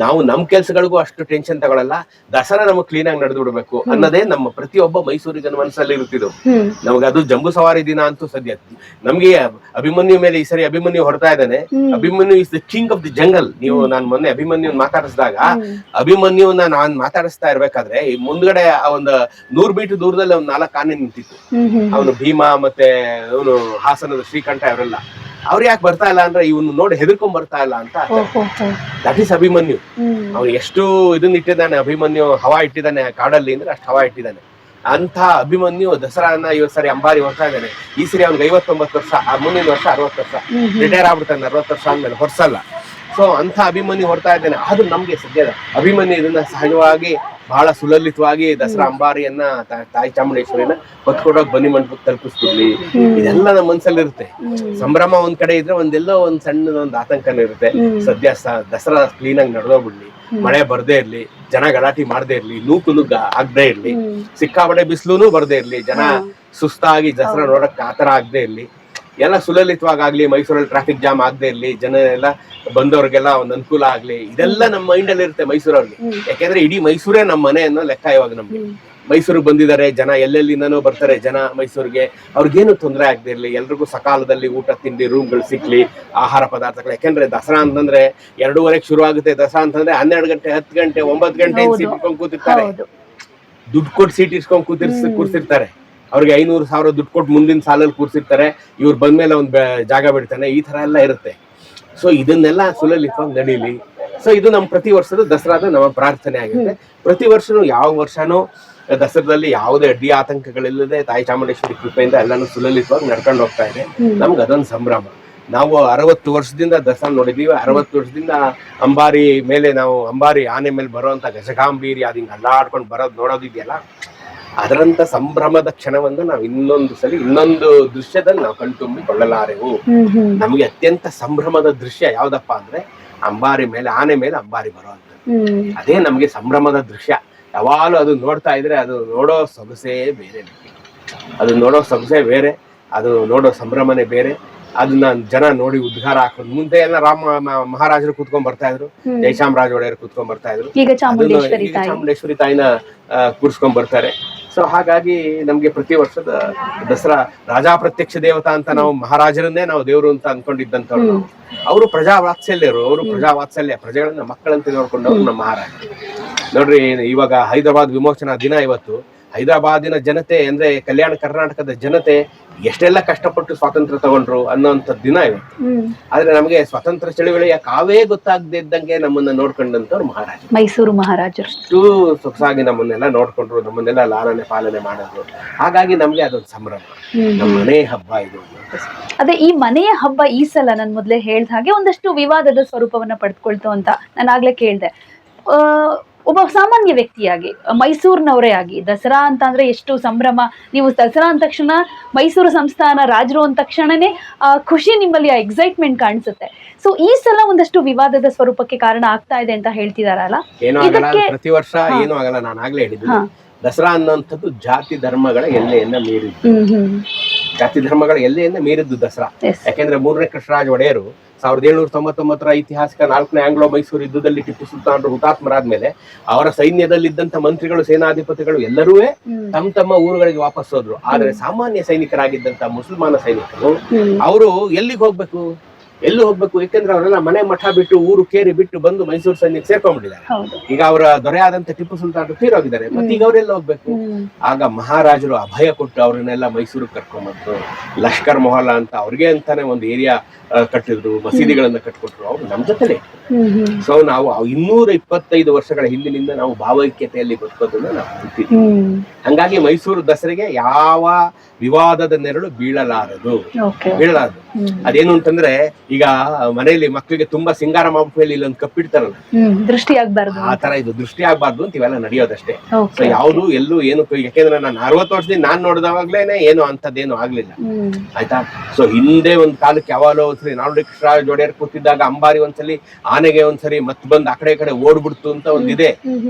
ನಾವು ನಮ್ ಕೆಲ್ಸಗಳಿಗೂ ಅಷ್ಟು ಟೆನ್ಷನ್ ತಗೊಳಲ್ಲ. ದಸರಾ ನಮಗ್ ಕ್ಲೀನ್ ಆಗಿ ನಡೆದು ಬಿಡ್ಬೇಕು ಅನ್ನೋದೇ ನಮ್ಮ ಪ್ರತಿಯೊಬ್ಬ ಮೈಸೂರಿಗನ ಮನಸ್ಸಲ್ಲಿ ಇರುತ್ತಿದ್ದು. ನಮ್ಗೆ ಅದು ಜಂಬೂ ಸವಾರಿ ದಿನ ಅಂತೂ ಸದ್ಯ ನಮ್ಗೆ ಅಭಿಮನ್ಯು ಮೇಲೆ ಈ ಸರಿ ಅಭಿಮನ್ಯು ಹೊರತಾ ಇದ್ದಾನೆ. Abhimanyu is the king of the jungle. ನೀವು ನಾನು ಮೊನ್ನೆ ಅಭಿಮನ್ಯು ಮಾತಾಡಿಸಿದಾಗ ಅಭಿಮನ್ಯುನ ನಾನ್ ಮಾತಾಡಿಸ್ತಾ ಇರ್ಬೇಕಾದ್ರೆ ಈ ಮುಂದ್ಗಡೆ ಒಂದು 100 ಮೀಟರ್ ದೂರದಲ್ಲಿ ಒಂದ್ 4 ಆನೆ ನಿಂತಿತ್ತು. ಅವನು ಭೀಮಾ ಮತ್ತೆ ಅವನು ಹಾಸನದ ಶ್ರೀಕಂಠ ಅವರೆಲ್ಲ. ಅವ್ರು ಯಾಕೆ ಬರ್ತಾ ಇಲ್ಲ ಅಂದ್ರೆ ಇವನು ನೋಡಿ ಹೆದರ್ಕೊಂಡ್ ಬರ್ತಾ ಇಲ್ಲ ಅಂತ. That is Abhimanyu. ಅವ್ನು ಎಷ್ಟು ಇದನ್ನ ಇಟ್ಟಿದ್ದಾನೆ ಅಭಿಮನ್ಯು, ಹವಾ ಇಟ್ಟಿದ್ದಾನೆ ಕಾಡಲ್ಲಿ ಅಂದ್ರೆ ಅಷ್ಟು ಹವಾ ಇಟ್ಟಿದ್ದಾನೆ. ಅಂತ ಅಭಿಮನ್ಯು ದಸರಾನ ಇವತ್ತು ಸರಿ ಅಂಬಾರಿ ಹೊರ್ತಾ ಇದ್ದಾನೆ. ಈ ಸರಿ ಅವ್ನಿಗೆ 59 ವರ್ಷ, ಮುಂದಿನ ವರ್ಷ 60 ವರ್ಷ ರಿಟೈರ್ ಆಗ್ಬಿಡ್ತಾನೆ. 60 ವರ್ಷ ಆದ್ಮೇಲೆ ಹೊರ್ಸಲ್ಲ. ಸೊ ಅಂತ ಅಭಿಮನ್ಯು ಹೊರ್ತಾ ಇದ್ದಾನೆ. ಆದ್ರೂ ನಮ್ಗೆ ಸದ್ಯದ ಅಭಿಮನ್ಯು ಇದನ್ನ ಸಹಜವಾಗಿ ಬಹಳ ಸುಲಲಿತವಾಗಿ ದಸರಾ ಅಂಬಾರಿಯನ್ನ ತಾಯಿ ಚಾಮುಂಡೇಶ್ವರಿನ ಹೊತ್ಕೊಡೋಕ್ ಬನ್ನಿ ಮಂಟಪಕ್ಕೆ ತಲುಪಿಸ್ಬಿಡ್ಲಿ, ಇದೆಲ್ಲ ನಮ್ಮ ಮನ್ಸಲ್ಲಿ ಇರುತ್ತೆ. ಸಂಭ್ರಮ ಒಂದ್ ಕಡೆ ಇದ್ರೆ ಒಂದೆಲ್ಲೋ ಒಂದ್ ಸಣ್ಣದೊಂದು ಆತಂಕನ ಇರುತ್ತೆ. ಸದ್ಯ ದಸರಾ ಕ್ಲೀನ್ ಆಗಿ ನಡೆದೋಗ್ಬಿಡ್ಲಿ, ಮಳೆ ಬರ್ದೇ ಇರ್ಲಿ, ಜನ ಗಲಾಟೆ ಮಾಡದೇ ಇರ್ಲಿ, ನುಗ್ಗ ಆಗದೆ ಇರ್ಲಿ, ಸಿಕ್ಕಾಪಟ್ಟೆ ಬಿಸಿಲೂನು ಬರ್ದೇ ಇರ್ಲಿ, ಜನ ಸುಸ್ತಾಗಿ ದಸರಾ ನೋಡಕ್ ಆತರ ಆಗದೆ ಇರ್ಲಿ, ಎಲ್ಲ ಸುಲಲಿತವಾಗ್ಲಿ, ಮೈಸೂರಲ್ಲಿ ಟ್ರಾಫಿಕ್ ಜಾಮ್ ಆಗದೆ ಇರ್ಲಿ, ಜನ ಎಲ್ಲ ಬಂದವ್ರಿಗೆಲ್ಲ ಒಂದ್ ಅನುಕೂಲ ಆಗ್ಲಿ, ಇದೆಲ್ಲ ನಮ್ಮ ಮೈಂಡ್ ಅಲ್ಲಿ ಇರುತ್ತೆ ಮೈಸೂರವ್ರಿಗೆ. ಯಾಕೆಂದ್ರೆ ಇಡೀ ಮೈಸೂರೇ ನಮ್ಮ ಮನೆ ಅನ್ನೋ ಲೆಕ್ಕ ಇವಾಗ ನಮ್ಗೆ. ಮೈಸೂರಿಗೆ ಬಂದಿದ್ದಾರೆ ಜನ, ಎಲ್ಲೆಲ್ಲಿಂದನೂ ಬರ್ತಾರೆ ಜನ ಮೈಸೂರಿಗೆ. ಅವ್ರಿಗೇನು ತೊಂದರೆ ಆಗದೆ ಇರ್ಲಿ, ಎಲ್ರಿಗೂ ಸಕಾಲದಲ್ಲಿ ಊಟ ತಿಂಡಿ ರೂಮ್ಗಳು ಸಿಕ್ಲಿ, ಆಹಾರ ಪದಾರ್ಥಗಳು. ಯಾಕೆಂದ್ರೆ ದಸರಾ ಅಂತಂದ್ರೆ 2:30 ಶುರು ಆಗುತ್ತೆ. ದಸರಾ ಅಂತಂದ್ರೆ 12 ಗಂಟೆ 10 ಗಂಟೆ 9 ಗಂಟೆ ಸೀಟ್ ಇಟ್ಕೊಂಡು ಕೂತಿರ್ತಾರೆ. ದುಡ್ಡು ಕೊಟ್ಟು ಸೀಟ್ ಇಸ್ಕೊಂಡು ಕೂರ್ಸಿರ್ತಾರೆ. ಅವ್ರಿಗೆ 500,000 ದುಡ್ಡು ಕೊಟ್ಟು ಮುಂದಿನ ಸಾಲಲ್ಲಿ ಕೂರ್ಸಿರ್ತಾರೆ. ಇವ್ರು ಬಂದ್ಮೇಲೆ ಒಂದ್ ಜಾಗ ಬಿಡ್ತಾನೆ. ಈ ತರ ಎಲ್ಲ ಇರುತ್ತೆ. ಸೊ ಇದನ್ನೆಲ್ಲ ಸುಲಲಿತವಾಗಿ ನಡೀಲಿ. ಸೊ ಇದು ನಮ್ಮ ಪ್ರತಿ ವರ್ಷದ ದಸರಾದ ನಮ್ಮ ಪ್ರಾರ್ಥನೆ ಆಗುತ್ತೆ. ಪ್ರತಿ ವರ್ಷನೂ ಯಾವ ವರ್ಷನೂ ದಸರಾದಲ್ಲಿ ಯಾವುದೇ ಅಡ್ಡಿ ಆತಂಕಗಳಿಲ್ಲದೆ ತಾಯಿ ಚಾಮುಂಡೇಶ್ವರಿ ಕೃಪೆಯಿಂದ ಎಲ್ಲಾನು ಸುಲಲಿತವಾಗಿ ನಡ್ಕೊಂಡು ಹೋಗ್ತಾ ಇದೆ. ನಮ್ಗೆ ಅದೊಂದು ಸಂಭ್ರಮ. ನಾವು 60 ವರ್ಷದಿಂದ ದಸರಾ ನೋಡಿದೀವಿ. 60 ವರ್ಷದಿಂದ ಅಂಬಾರಿ ಮೇಲೆ ನಾವು ಅಂಬಾರಿ ಆನೆ ಮೇಲೆ ಬರುವಂತ ಗಜಗಾಂಬೀರಿ ಅದು ಹಿಂಗೆ ಅಲ್ಲಾಡ್ಕೊಂಡು ಬರೋದು ನೋಡೋದಿದೆಯಲ್ಲ, ಅದರಂತ ಸಂಭ್ರಮದ ಕ್ಷಣವನ್ನು ನಾವು ಇನ್ನೊಂದು ದೃಶ್ಯದಲ್ಲಿ ನಾವು ಕಣ್ತುಂಬಿಕೊಳ್ಳಲಾರೆವು. ನಮಗೆ ಅತ್ಯಂತ ಸಂಭ್ರಮದ ದೃಶ್ಯ ಯಾವ್ದಪ್ಪ ಅಂದ್ರೆ ಅಂಬಾರಿ ಮೇಲೆ, ಆನೆ ಮೇಲೆ ಅಂಬಾರಿ ಬರುವಂತ. ಅದೇ ನಮ್ಗೆ ಸಂಭ್ರಮದ ದೃಶ್ಯ. ಯಾವಾಗಲೂ ಅದು ನೋಡ್ತಾ ಇದ್ರೆ ಅದು ನೋಡೋ ಸೊಗಸೇ ಬೇರೆ. ಅದು ನೋಡೋ ಸಂಭ್ರಮನೇ ಬೇರೆ. ಅದನ್ನ ಜನ ನೋಡಿ ಉದ್ಘಾರ ಹಾಕೊಂಡು ಮುಂದೆ ಎಲ್ಲ ಮಹಾರಾಜರು ಕೂತ್ಕೊಂಡ್ ಬರ್ತಾ ಇದ್ರು, ಜಯಚಾಮರಾಜ ಒಡೆಯರು ಕೂತ್ಕೊಂಡ್ ಬರ್ತಾ ಇದ್ರು. ಈಗ ಚಾಮುಂಡೇಶ್ವರಿ ತಾಯಿನ ಕೂರ್ಸ್ಕೊಂಡ್ ಬರ್ತಾರೆ. ಸೊ ಹಾಗಾಗಿ ನಮ್ಗೆ ಪ್ರತಿ ವರ್ಷದ ದಸರಾ ರಾಜಾ ಪ್ರತ್ಯಕ್ಷ ದೇವತಾ ಅಂತ ನಾವು ಮಹಾರಾಜರನ್ನೇ ನಾವು ದೇವರು ಅಂತ ಅನ್ಕೊಂಡಿದ್ದಂಥವ್ರು. ಅವರು ಪ್ರಜಾವಾತ್ಸಲ್ಯರು. ಪ್ರಜೆಗಳನ್ನ ಮಕ್ಕಳಂತ ನೋಡ್ಕೊಂಡವ್ರು ನಮ್ಮ ಮಹಾರಾಜ. ನೋಡ್ರಿ, ಇವಾಗ ಹೈದರಾಬಾದ್ ವಿಮೋಚನಾ ದಿನ ಇವತ್ತು. ಹೈದರಾಬಾದಿನ ಜನತೆ ಅಂದ್ರೆ ಕಲ್ಯಾಣ ಕರ್ನಾಟಕದ ಜನತೆ ಎಷ್ಟೆಲ್ಲ ಕಷ್ಟಪಟ್ಟು ಸ್ವಾತಂತ್ರ್ಯ ತಗೊಂಡ್ರು ಅನ್ನೋಂಥ ದಿನ ಇವತ್ತು. ಆದ್ರೆ ನಮಗೆ ಸ್ವಾತಂತ್ರ್ಯ ಚಳುವಳಿಯ ಕಾವೇ ಗೊತ್ತಾಗದೆ ಇದ್ದಂಗೆ ನಮ್ಮನ್ನ ನೋಡ್ಕೊಂಡಂತವ್ರು ಮಹಾರಾಜ, ಮೈಸೂರು ಮಹಾರಾಜರು. ಅಷ್ಟು ಸೊಗಸಾಗಿ ನಮ್ಮನ್ನೆಲ್ಲ ನೋಡ್ಕೊಂಡ್ರು, ನಮ್ಮನ್ನೆಲ್ಲ ಲಾಲನೆ ಪಾಲನೆ ಮಾಡಿದ್ರು. ಹಾಗಾಗಿ ನಮ್ಗೆ ಅದೊಂದು ಸಂಭ್ರಮ, ನಮ್ಮ ಮನೆ ಹಬ್ಬ ಇದು. ಅದೇ ಈ ಮನೆಯ ಹಬ್ಬ ಈ ಸಲ ನನ್ ಮೊದ್ಲೇ ಹೇಳ್ದ ಹಾಗೆ ಒಂದಷ್ಟು ವಿವಾದದ ಸ್ವರೂಪವನ್ನ ಪಡೆದುಕೊಳ್ತು ಅಂತ ನಾನು ಆಗ್ಲೇ ಕೇಳ್ದೆ. ಒಬ್ಬ ಸಾಮಾನ್ಯ ವ್ಯಕ್ತಿಯಾಗಿ ಮೈಸೂರಿನವರೇ ಆಗಿ ದಸರಾ ಅಂತ ಅಂದ್ರೆ ಎಷ್ಟು ಸಂಭ್ರಮ. ನೀವು ದಸರಾ ಅಂದ ತಕ್ಷಣ ಮೈಸೂರು ಸಂಸ್ಥಾನ ರಾಜರು ಅಂದ ತಕ್ಷಣನೇ ಖುಷಿ, ನಿಮ್ಮಲ್ಲಿ ಎಕ್ಸೈಟ್ಮೆಂಟ್ ಕಾಣಿಸುತ್ತೆ. ಸೊ ಈ ಸಲ ಒಂದಷ್ಟು ವಿವಾದದ ಸ್ವರೂಪಕ್ಕೆ ಕಾರಣ ಆಗ್ತಾ ಇದೆ ಅಂತ ಹೇಳ್ತಿದಾರಲ್ಲ, ಪ್ರತಿ ವರ್ಷ ಏನೂ ಆಗಲ್ಲ. ನಾನು ಆಗ್ಲೇ ಹೇಳಿದ್ದೀನಿ, ದಸರಾ ಅನ್ನೋಂಥದ್ದು ಜಾತಿ ಧರ್ಮಗಳ ಎಲ್ಲೆಯನ್ನ ಮೀರಿದ್ದು, ಜಾತಿ ಧರ್ಮಗಳ ಎಲ್ಲೆಯನ್ನ ಮೀರಿದ್ದು ದಸರಾ. ಯಾಕೆಂದ್ರೆ 3ನೇ ಕೃಷ್ಣರಾಜ ಒಡೆಯರು 1799ರ ಐತಿಹಾಸಿಕ 4ನೇ ಆಂಗ್ಲೋ ಮೈಸೂರು ಯುದ್ಧದಲ್ಲಿ ಟಿಪ್ಪು ಸುಲ್ತಾನರು ಹುತಾತ್ಮರಾದ್ಮೇಲೆ ಅವರ ಸೈನ್ಯದಲ್ಲಿದ್ದಂತ ಮಂತ್ರಿಗಳು, ಸೇನಾಧಿಪತಿಗಳು ಎಲ್ಲರೂ ತಮ್ಮ ಊರುಗಳಿಗೆ ವಾಪಸ್ ಹೋದ್ರು. ಆದ್ರೆ ಸಾಮಾನ್ಯ ಸೈನಿಕರಾಗಿದ್ದಂತ ಮುಸಲ್ಮಾನ ಸೈನಿಕರು ಅವರು ಎಲ್ಲಿಗೆ ಹೋಗ್ಬೇಕು, ಯಾಕೆಂದ್ರೆ ಅವರೆಲ್ಲ ಮನೆ ಮಠ ಬಿಟ್ಟು ಊರು ಕೇರಿ ಬಿಟ್ಟು ಬಂದು ಮೈಸೂರು ಸೈನ್ಯಕ್ಕೆ ಸೇರ್ಕೊಂಡ್ಬಿಟ್ಟಿದ್ದಾರೆ. ಈಗ ಅವರ ದೊರೆಯಾದಂತ ಟಿಪ್ಪು ಸುಲ್ತಾನ್ ತೀರೋಗಿದ್ದಾರೆ, ಮತ್ತೆ ಈಗ ಅವರೆಲ್ಲ ಹೋಗ್ಬೇಕು. ಆಗ ಮಹಾರಾಜರು ಅಭಯ ಕೊಟ್ಟು ಅವ್ರನ್ನೆಲ್ಲ ಮೈಸೂರಿಗೆ ಕರ್ಕೊಂಡ್ಬಂದ್ರು. ಲಷ್ಕರ್ ಮೊಹಲ್ಲಾ ಅಂತ ಅವ್ರಿಗೆ ಅಂತಾನೆ ಒಂದು ಏರಿಯಾ ಕಟ್ಟಿದ್ರು, ಮಸೀದಿಗಳನ್ನ ಕಟ್ಕೊಟ್ರು. ಅವ್ರು ನಮ್ ಜೊತೆಲೆ. ಸೊ ನಾವು 225 ವರ್ಷಗಳ ಹಿಂದಿನಿಂದ ನಾವು ಭಾವೈಕ್ಯತೆಯಲ್ಲಿ ಬದುಕೋದನ್ನ ನಾವು ಕಲ್ತಿದ್ವಿ. ಹಂಗಾಗಿ ಮೈಸೂರು ದಸರೆಗೆ ಯಾವ ವಿವಾದದ ನೆರಳು ಬೀಳಲಾರದು. ಅದೇನು ಅಂತಂದ್ರೆ, ಈಗ ಮನೆಯಲ್ಲಿ ಮಕ್ಕಳಿಗೆ ತುಂಬಾ ಸಿಂಗಾರ ಮಾಡ್ಕೊಂಡು ಇಲ್ಲೊಂದು ಕಪ್ಪಿಡ್ತಾರಲ್ಲ, ದೃಷ್ಟಿ ಆಗ್ಬಾರ್ದು, ಆ ತರ ಇದು ದೃಷ್ಟಿ ಆಗ್ಬಾರ್ದು ಅಂತ ಇವೆಲ್ಲ ನಡೆಯೋದಷ್ಟೇ. ಸೊ ಯಾವ್ದು ಎಲ್ಲೂ ಏನು, ಯಾಕೆಂದ್ರೆ ನಾನು 60 ವರ್ಷದಿಂದ ನಾನ್ ನೋಡಿದವಾಗ್ಲೇನೆ ಏನು ಅಂತದ್ದೇನು ಆಗ್ಲಿಲ್ಲ, ಆಯ್ತಾ. ಸೊ ಹಿಂದೆ ಒಂದ್ ಕಾಲಕ್ಕೆ ಯಾವಾಗಲೋ ಒಂದ್ಸರಿ ನಾಲ್ಕು ಕೃಷ್ಣರಾಜ ಒಡೆಯರ್ ಕೂತಿದ್ದಾಗ ಅಂಬಾರಿ ಒಂದ್ಸಲಿ, ಆನೆಗೆ ಒಂದ್ಸರಿ ಮತ್ ಬಂದ್ ಆ ಕಡೆ ಓಡ್ಬಿಡ್ತು ಅಂತ ಒಂದಿದೆ.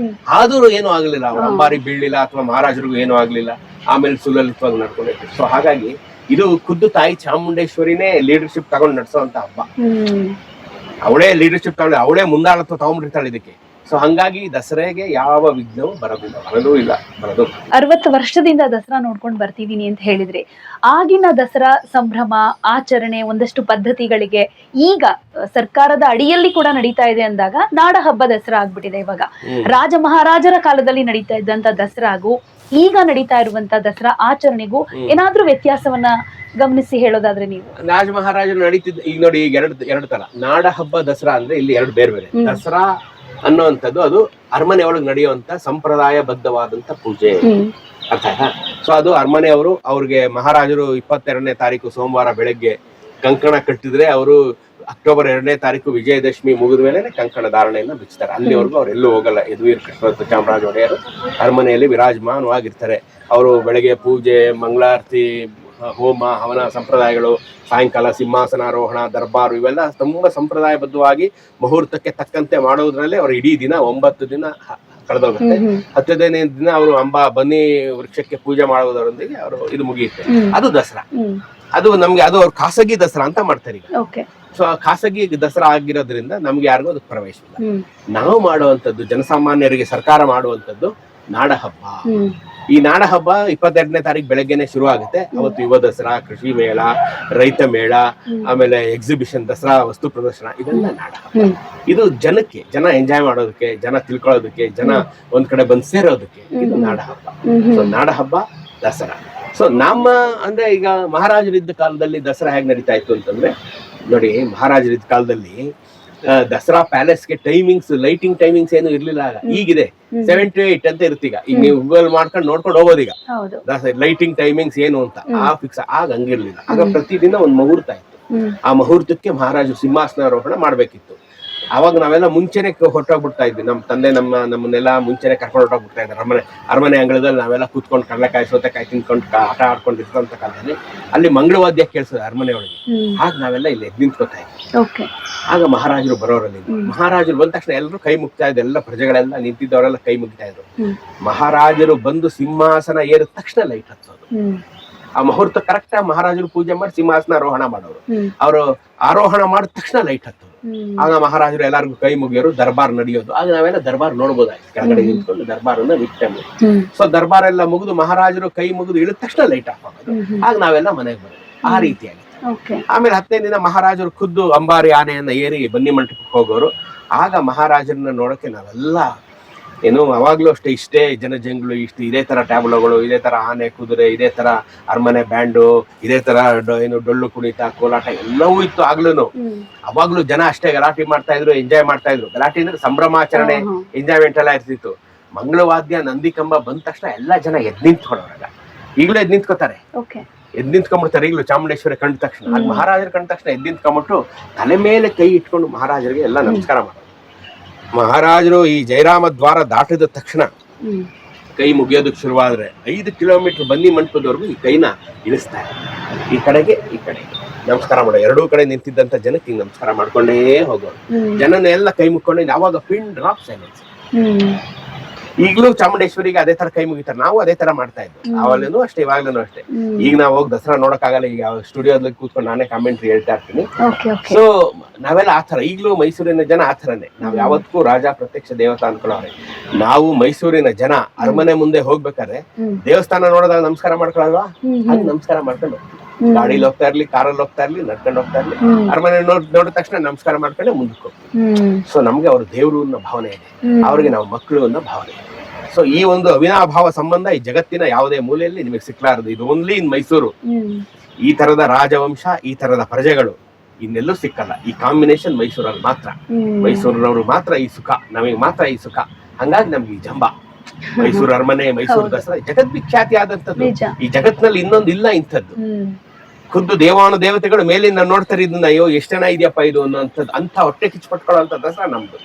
ಆದ್ರೂ ಏನು ಆಗ್ಲಿಲ್ಲ, ಅವ್ರ ಅಂಬಾರಿ ಬೀಳ್ಲಿಲ್ಲ ಅಥವಾ ಮಹಾರಾಜರಿಗೂ ಏನು ಆಗ್ಲಿಲ್ಲ. ಆಮೇಲೆ ಸುಲಲಿತವಾಗಿ ನಡ್ಕೊಂಡಿದ್ರು. ಸೊ ಹಾಗಾಗಿ ಇದು ಖುದ್ದು ತಾಯಿ ಚಾಮುಂಡೇಶ್ವರಿನೇ ಲೀಡರ್ಶಿಪ್ ತಗೊಂಡು ನಡೆಸೋಂತ ಹಬ್ಬ. ಅವಳೇ ಲೀಡರ್ಶಿಪ್ ತಗೊಂಡು ಅವಳೇ ಮುಂದಾಳತ್ವ ತಗೊಂಡ್ಬಿಡ್ತಾಳೆ ಇದಕ್ಕೆ. ಸೊ ಹಂಗಾಗಿ ದಸರೆಗೆ ಯಾವ ವಿಘ್ನವೂ ಬರೋದಿಲ್ಲ, ಬರೋದೂ ಇಲ್ಲ, ಬರೋದು. 60 ವರ್ಷದಿಂದ ದಸರಾ ನೋಡ್ಕೊಂಡು ಬರ್ತಿದೀನಿ ಅಂತ ಹೇಳಿದ್ರಿ. ಆಗಿನ ದಸರಾ ಸಂಭ್ರಮ, ಆಚರಣೆ, ಒಂದಷ್ಟು ಪದ್ಧತಿಗಳಿಗೆ ಈಗ ಸರ್ಕಾರದ ಅಡಿಯಲ್ಲಿ ಕೂಡ ನಡೀತಾ ಇದೆ ಅಂದಾಗ ನಾಡ ಹಬ್ಬ ದಸರಾ ಆಗ್ಬಿಟ್ಟಿದೆ. ಇವಾಗ ರಾಜ ಮಹಾರಾಜರ ಕಾಲದಲ್ಲಿ ನಡೀತಾ ಇದ್ದಂತ ದಸರಾಗೂ ಈಗ ನಡೀತಾ ಇರುವಂತ ದಸರಾ ಆಚರಣೆಗೂ ಏನಾದ್ರೂ ವ್ಯತ್ಯಾಸವನ್ನ ಗಮನಿಸಿ ಹೇಳೋದಾದ್ರೆ ನೀವು? ರಾಜ ಮಹಾರಾಜರು ನಡೀತಿದ್ದ, ಈಗ ನೋಡಿ, ಈಗ ಎರಡು ತರ ನಾಡ ಹಬ್ಬ ದಸರಾ ಅಂದ್ರೆ ಇಲ್ಲಿ ಎರಡು ಬೇರೆ ಬೇರೆ. ದಸರಾ ಅನ್ನುವಂಥದ್ದು ಅದು ಅರಮನೆ ಒಳಗೆ ನಡೆಯುವಂತ ಸಂಪ್ರದಾಯಬದ್ಧವಾದಂತ ಪೂಜೆ, ಅರ್ಥ ಆಯ್ತಾ. ಸೊ ಅದು ಅರಮನೆಯವರು ಅವ್ರಿಗೆ ಮಹಾರಾಜರು 22ನೇ ತಾರೀಕು ಸೋಮವಾರ ಬೆಳಗ್ಗೆ ಕಂಕಣ ಕಟ್ಟಿದ್ರೆ ಅವರು ಅಕ್ಟೋಬರ್ 2ನೇ ತಾರೀಕು ವಿಜಯದಶಮಿ ಮುಗಿದ ಮೇಲೆ ಕಂಕಣ ಧಾರಣೆಯನ್ನ ಬಿಚ್ತಾರೆ. ಅಲ್ಲಿವರೆಗೂ ಅವ್ರು ಎಲ್ಲೂ ಹೋಗಲ್ಲ. ಯದುವೀರ್ ಕೃಷ್ಣ ಚಾಮರಾಜ ಒಡೆಯರು ಅರಮನೆಯಲ್ಲಿ ವಿರಾಜಮಾನವಾಗಿರ್ತಾರೆ. ಅವರು ಬೆಳಗ್ಗೆ ಪೂಜೆ, ಮಂಗಳಾರತಿ, ಹೋಮ ಹವನ ಸಂಪ್ರದಾಯಗಳು, ಸಾಯಂಕಾಲ ಸಿಂಹಾಸನಾರೋಹಣ, ದರ್ಬಾರು, ಇವೆಲ್ಲ ತುಂಬಾ ಸಂಪ್ರದಾಯಬದ್ಧವಾಗಿ ಮುಹೂರ್ತಕ್ಕೆ ತಕ್ಕಂತೆ ಮಾಡೋದ್ರಲ್ಲೇ ಅವ್ರು ಇಡೀ ದಿನ 9 ದಿನ ಕಳೆದೋಗುತ್ತೆ. 10ನೇ ದಿನ ಅವರು ಬನ್ನಿ ವೃಕ್ಷಕ್ಕೆ ಪೂಜೆ ಮಾಡೋದರೊಂದಿಗೆ ಅವರು ಇದು ಮುಗಿಯುತ್ತೆ. ಅದು ದಸರಾ. ಅದು ನಮ್ಗೆ ಅದು ಅವ್ರು ಖಾಸಗಿ ದಸರಾ ಅಂತ ಮಾಡ್ತಾರೆ ಈಗ. ಸೊ ಖಾಸಗಿ ದಸರಾ ಆಗಿರೋದ್ರಿಂದ ನಮ್ಗೆ ಯಾರಿಗೂ ಅದಕ್ಕೆ ಪ್ರವೇಶ ಇಲ್ಲ. ನಾವು ಮಾಡುವಂತದ್ದು, ಜನಸಾಮಾನ್ಯರಿಗೆ ಸರ್ಕಾರ ಮಾಡುವಂತದ್ದು ನಾಡ ಹಬ್ಬ. ಈ ನಾಡ ಹಬ್ಬ 22ನೇ ತಾರೀಕು ಬೆಳಗ್ಗೆನೆ ಶುರು ಆಗುತ್ತೆ. ಅವತ್ತು ಯುವ ದಸರಾ, ಕೃಷಿ ಮೇಳ, ರೈತ ಮೇಳ, ಆಮೇಲೆ ಎಕ್ಸಿಬಿಷನ್, ದಸರಾ ವಸ್ತು ಪ್ರದರ್ಶನ, ಇದೆಲ್ಲ ನಾಡ ಹಬ್ಬ. ಇದು ಜನ ಎಂಜಾಯ್ ಮಾಡೋದಕ್ಕೆ, ಜನ ತಿಳ್ಕೊಳ್ಳೋದಕ್ಕೆ, ಜನ ಒಂದ್ ಕಡೆ ಬಂದು ಸೇರೋದಕ್ಕೆ ಇದು ನಾಡ ಹಬ್ಬ. ಸೊ ನಾಡ ಹಬ್ಬ, ದಸರಾ. ಸೊ ನಮ್ಮ ಅಂದ್ರೆ ಈಗ ಮಹಾರಾಜರಿದ್ದ ಕಾಲದಲ್ಲಿ ದಸರಾ ಹೇಗೆ ನಡೀತಾ ಇತ್ತು ಅಂತಂದ್ರೆ, ನೋಡಿ, ಮಹಾರಾಜರಿದ್ದ ಕಾಲದಲ್ಲಿ ದಸರಾ ಪ್ಯಾಲೇಸ್ಗೆ ಟೈಮಿಂಗ್ಸ್, ಲೈಟಿಂಗ್ ಟೈಮಿಂಗ್ಸ್ ಏನು ಇರ್ಲಿಲ್ಲ. ಈಗಿದೆ 7 to 8 ಅಂತ ಇರ್ತೀಗ. ಈಗ ನೀವು ಗೂಗಲ್ ಮಾಡ್ಕೊಂಡು ನೋಡ್ಕೊಂಡು ಹೋಗೋದೀಗ ಲೈಟಿಂಗ್ ಟೈಮಿಂಗ್ಸ್ ಏನು ಅಂತ. ಆ ಫಿಕ್ಸ್ ಆಗ ಹಂಗಿರ್ಲಿಲ್ಲ. ಆಗ ಪ್ರತಿದಿನ ಒಂದ್ ಮುಹೂರ್ತ ಇತ್ತು. ಆ ಮುಹೂರ್ತಕ್ಕೆ ಮಹಾರಾಜರು ಸಿಂಹಾಸನಾರೋಹಣ ಮಾಡ್ಬೇಕಿತ್ತು. ಅವಾಗ ನಾವೆಲ್ಲ ಮುಂಚೆನೆ ಹೊರಟೋಗ್ಬಿಡ್ತಾ ಇದ್ವಿ. ನಮ್ಮ ತಂದೆ ನಮ್ಮನ್ನೆಲ್ಲ ಮುಂಚೆನೆ ಕರ್ಕೊಂಡು ಹೊರಟೋಗ್ಬಿಡ್ತಾ ಇದ್ದಾರೆ. ಅರಮನೆ ಅಂಗಳದಲ್ಲಿ ನಾವೆಲ್ಲ ಕೂತ್ಕೊಂಡು ಕಡಲೆಕಾಯಿ, ಸೌತೆಕಾಯಿ ತಿನ್ಕೊಂಡು ಆಟ ಆಡ್ಕೊಂಡಿರ್ತಂತ ಕಾಲದಲ್ಲಿ ಅಲ್ಲಿ ಮಂಗಳವಾದ್ಯ ಕೇಳಿಸೋದು ಅರಮನೆ ಒಳಗೆ. ಆಗ ನಾವೆಲ್ಲ ಇಲ್ಲಿ ಎದ್ದು ನಿಂತ್ಕೋತಾ ಇದ್ವಿ. ಆಗ ಮಹಾರಾಜರು ಬರೋರಲ್ಲಿ, ಮಹಾರಾಜರು ಬಂದ ತಕ್ಷಣ ಎಲ್ಲರೂ ಕೈ ಮುಗ್ತಾ ಇದ್ರು. ಎಲ್ಲ ಪ್ರಜೆಗಳೆಲ್ಲ ನಿಂತಿದ್ದವರೆಲ್ಲ ಕೈ ಮುಗ್ತಾ ಇದ್ರು. ಮಹಾರಾಜರು ಬಂದು ಸಿಂಹಾಸನ ಏರಿದ ತಕ್ಷಣ ಲೈಟ್ ಹತ್ತೋದು. ಆ ಮುಹೂರ್ತ ಕರೆಕ್ಟ್ ಆಗಿ ಮಹಾರಾಜರು ಪೂಜೆ ಮಾಡಿ ಸಿಂಹಾಸನ ಆರೋಹಣ ಮಾಡೋರು. ಅವರು ಆರೋಹಣ ಮಾಡಿದ ತಕ್ಷಣ ಲೈಟ್ ಹತ್ತೋದು. ಆಗ ಮಹಾರಾಜರು ಎಲ್ಲರಿಗೂ ಕೈ ಮುಗಿಯೋರು. ದರ್ಬಾರ್ ನಡೆಯೋದು. ಆಗ ನಾವೆಲ್ಲ ದರ್ಬಾರ್ ನೋಡ್ಬೋದಾಯ್ತು, ಕೆಳಗಡೆ ನಿಂತ್ಕೊಂಡು ದರ್ಬಾರನ್ನ ವೀಕ್ಷಣೆ. ಸೊ ದರ್ಬಾರ್ ಎಲ್ಲ ಮುಗಿದು ಮಹಾರಾಜರು ಕೈ ಮುಗಿದು ಇಳಿದ ತಕ್ಷಣ ಲೈಟ್ ಆಫ್ ಆಗೋದು. ಆಗ ನಾವೆಲ್ಲ ಮನೆಗೆ ಬರೋದು. ಆ ರೀತಿಯಾಗಿ ಆಮೇಲೆ 10ನೇ ದಿನ ಮಹಾರಾಜರು ಖುದ್ದು ಅಂಬಾರಿ ಆನೆಯನ್ನ ಏರಿ ಬನ್ನಿ ಮಂಟಪಕ್ಕೆ ಹೋಗೋರು. ಆಗ ಮಹಾರಾಜರನ್ನ ನೋಡಕ್ಕೆ ನಾವೆಲ್ಲ ಅವಾಗ್ಲೂ ಅಷ್ಟೇ ಇಷ್ಟೇ ಜನಜಂಗುಳು, ಇದೇ ತರ ಟ್ಯಾಬ್ಲೋಗಳು, ಇದೇ ತರ ಆನೆ, ಕುದುರೆ, ಇದೇ ತರ ಅರಮನೆ ಬ್ಯಾಂಡು, ಇದೇ ತರ ಡೊಳ್ಳು ಕುಣಿತ, ಕೋಲಾಟ ಎಲ್ಲವೂ ಇತ್ತು. ಅವಾಗ್ಲೂ ಜನ ಅಷ್ಟೇ ಗಲಾಟೆ ಮಾಡ್ತಾ ಇದ್ರು, ಎಂಜಾಯ್ ಮಾಡ್ತಾ ಇದ್ರು. ಗಲಾಟೆ ಅಂದ್ರೆ ಸಂಭ್ರಮಾಚರಣೆ, ಎಂಜಾಯ್ಮೆಂಟ್ ಎಲ್ಲ ಇರ್ತಿತ್ತು. ಮಂಗಳವಾದ್ಯ, ನಂದಿ ಕಂಬ ಬಂದ ತಕ್ಷಣ ಎಲ್ಲಾ ಜನ ಎದ್ ನಿಂತ್ಕೊಳ್ಳೋರಲ್ಲ. ಈಗಲೂ ಎದ್ ನಿಂತ್ಕೋತಾರೆ, ಎದ್ ನಿಂತ್ಕೊಂಡ್ಬಿಡ್ತಾರೆ. ಈಗಲೂ ಚಾಮುಂಡೇಶ್ವರಿ ಕಂಡ ತಕ್ಷಣ, ಆಗ ಮಹಾರಾಜರು ಕಂಡ ತಕ್ಷಣ ಎದ್ ನಿಂತ್ಕೊಂಡ್ಬಿಟ್ಟು ತಲೆ ಮೇಲೆ ಕೈ ಇಟ್ಕೊಂಡು ಮಹಾರಾಜರಿಗೆ ಎಲ್ಲ ನಮಸ್ಕಾರ ಮಾಡೋದು. ಮಹಾರಾಜರು ಈ ಜಯರಾಮ ದ್ವಾರ ದಾಟಿದ ತಕ್ಷಣ ಹ್ಮ್ ಕೈ ಮುಗಿಯೋದಕ್ಕೆ ಶುರುವಾದ್ರೆ 5 ಕಿಲೋಮೀಟರ್ ಬನ್ನಿ ಮಂಟಪದವರೆಗೂ ಈ ಕೈನ ಇಳಿಸ್ತಾರೆ. ಈ ಕಡೆಗೆ ಈ ಕಡೆಗೆ ನಮಸ್ಕಾರ ಮಾಡೋ, ಎರಡೂ ಕಡೆ ನಿಂತಿದ್ದಂತ ಜನಕ್ಕೆ ಹಿಂಗ್ ನಮಸ್ಕಾರ ಮಾಡ್ಕೊಂಡೇ ಹೋಗೋರು. ಜನನೆಲ್ಲ ಕೈ ಮುಕ್ಕೊಂಡು ಯಾವಾಗ ಪಿನ್ ಡ್ರಾಪ್ ಸೈಲೆನ್ಸ್. ಈಗಲೂ ಚಾಮುಂಡೇಶ್ವರಿಗೆ ಅದೇ ತರ ಕೈ ಮುಗಿತಾರೆ, ನಾವು ಅದೇ ತರ ಮಾಡ್ತಾ ಇದ್ವಿ ಅವಾಗಲೂ ಅಷ್ಟೇ, ಇವಾಗ್ಲೂ ಅಷ್ಟೇ. ಈಗ ನಾವು ಹೋಗಿ ದಸರಾ ನೋಡಕ್ಕಾಗಲ್ಲ, ಈಗ ಸ್ಟುಡಿಯೋದಲ್ಲಿ ಕೂತ್ಕೊಂಡು ನಾನೇ ಕಾಮೆಂಟ್ರಿ ಹೇಳ್ತಾ ಇರ್ತೀನಿ. ಸೊ ನಾವೆಲ್ಲ ಆತರ, ಈಗಲೂ ಮೈಸೂರಿನ ಜನ ಆತರನೇ. ನಾವ್ ಯಾವತ್ತೂ ರಾಜ ಪ್ರತ್ಯಕ್ಷ ದೇವತಾ ಅನ್ಕೊಳ್ಳೋರೆ. ನಾವು ಮೈಸೂರಿನ ಜನ ಅರಮನೆ ಮುಂದೆ ಹೋಗ್ಬೇಕಾದ್ರೆ ದೇವಸ್ಥಾನ ನೋಡಿದಾಗ ನಮಸ್ಕಾರ ಮಾಡ್ಕೊಳಲ್ವಾ, ಹಾಗೆ ನಮಸ್ಕಾರ ಮಾಡ್ಕೊಂಡು ಗಾಡಿಲಿ ಹೋಗ್ತಾ ಇರ್ಲಿ, ಕಾರಲ್ಲಿ ಹೋಗ್ತಾ ಇರ್ಲಿ, ನಡ್ಕೊಂಡು ಹೋಗ್ತಾ ಇರ್ಲಿ, ಅರಮನೆ ನೋಡಿದ ತಕ್ಷಣ ನಮಸ್ಕಾರ ಮಾಡ್ಕೊಂಡೆ ಮುಂದಕ್ಕೆ ಹೋಗ್ತೀವಿ. ಸೊ ನಮ್ಗೆ ಅವ್ರ ದೇವ್ರು ಅನ್ನೋ ಭಾವನೆ ಇದೆ, ಅವ್ರಿಗೆ ನಾವು ಮಕ್ಕಳು ಅನ್ನೋ ಭಾವನೆ ಇದೆ. ಸೊ ಈ ಒಂದು ಅವಿನಾಭಾವ ಸಂಬಂಧ ಈ ಜಗತ್ತಿನ ಯಾವುದೇ ಮೂಲೆಯಲ್ಲಿ ನಿಮಗೆ ಸಿಕ್ಲಾರದು. ಇದು ಓನ್ಲಿ ಇನ್ ಮೈಸೂರು. ಈ ತರದ ರಾಜವಂಶ, ಈ ತರದ ಪ್ರಜೆಗಳು ಇನ್ನೆಲ್ಲೂ ಸಿಕ್ಕಲ್ಲ. ಈ ಕಾಂಬಿನೇಷನ್ ಮೈಸೂರಲ್ಲಿ ಮಾತ್ರ, ಮೈಸೂರಿನವರು ಮಾತ್ರ ಈ ಸುಖ, ನಮಗೆ ಮಾತ್ರ ಈ ಸುಖ. ಹಂಗಾಗಿ ನಮ್ಗೆ ಈ ಜಂಬ, ಮೈಸೂರು ಅರಮನೆ, ಮೈಸೂರು ದಸರಾ ಜಗದ್ವಿಖ್ಯಾತಿ ಆದಂತದ್ದು. ಈ ಜಗತ್ನಲ್ಲಿ ಇನ್ನೊಂದು ಇಲ್ಲ ಇಂಥದ್ದು. ಖುದ್ದು ದೇವಾನು ದೇವತೆಗಳು ಮೇಲಿಂದ ನೋಡ್ತಾರೆ ಇದನ್ನ, ಅಯ್ಯೋ ಎಷ್ಟ್ ಜನ ಇದೆಯಪ್ಪ ಇದು ಅನ್ನೋಂಥದ್ದು, ಅಂತ ಹೊಟ್ಟೆ ಕಿಚ್ಚು ಪಟ್ಕೊಳ್ಳೋ ದಸರಾ ನಮ್ದು.